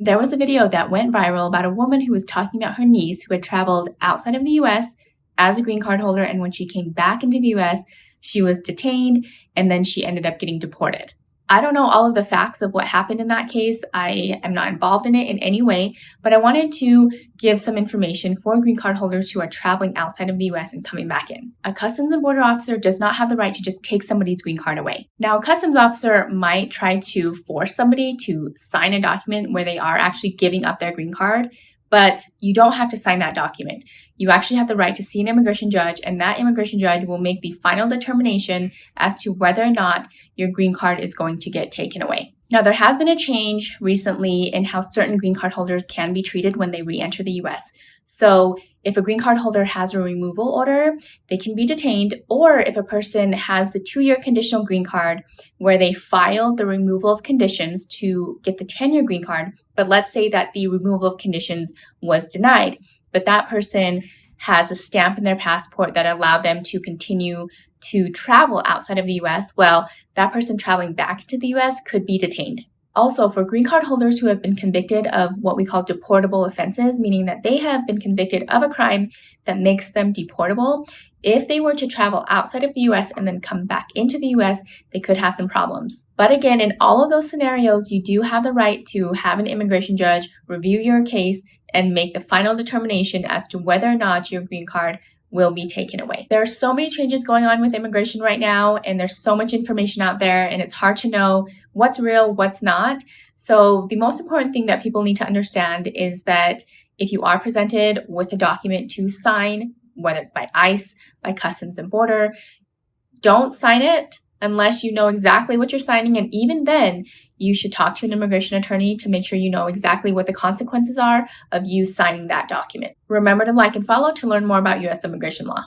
There was a video that went viral about a woman who was talking about her niece who had traveled outside of the US as a green card holder, and when she came back into the US, she was detained and then she ended up getting deported. I don't know all of the facts of what happened in that case. I am not involved in it in any way, but I wanted to give some information for green card holders who are traveling outside of the US and coming back in. A Customs and Border officer does not have the right to just take somebody's green card away. Now, a customs officer might try to force somebody to sign a document where they are actually giving up their green card, but you don't have to sign that document. You actually have the right to see an immigration judge, and that immigration judge will make the final determination as to whether or not your green card is going to get taken away. Now, there has been a change recently in how certain green card holders can be treated when they re-enter the US. So if a green card holder has a removal order, they can be detained, or if a person has the 2-year conditional green card where they filed the removal of conditions to get the 10-year green card, but let's say that the removal of conditions was denied, but that person has a stamp in their passport that allowed them to continue to travel outside of the US, well, that person traveling back to the US could be detained. Also, for green card holders who have been convicted of what we call deportable offenses, meaning that they have been convicted of a crime that makes them deportable, if they were to travel outside of the US and then come back into the US, they could have some problems. But again, in all of those scenarios, you do have the right to have an immigration judge review your case and make the final determination as to whether or not your green card will be taken away. There are so many changes going on with immigration right now, and there's so much information out there, and it's hard to know what's real, what's not. So the most important thing that people need to understand is that if you are presented with a document to sign, whether it's by ICE, by Customs and Border, don't sign it unless you know exactly what you're signing, and even then, you should talk to an immigration attorney to make sure you know exactly what the consequences are of you signing that document. Remember to like and follow to learn more about U.S. immigration law.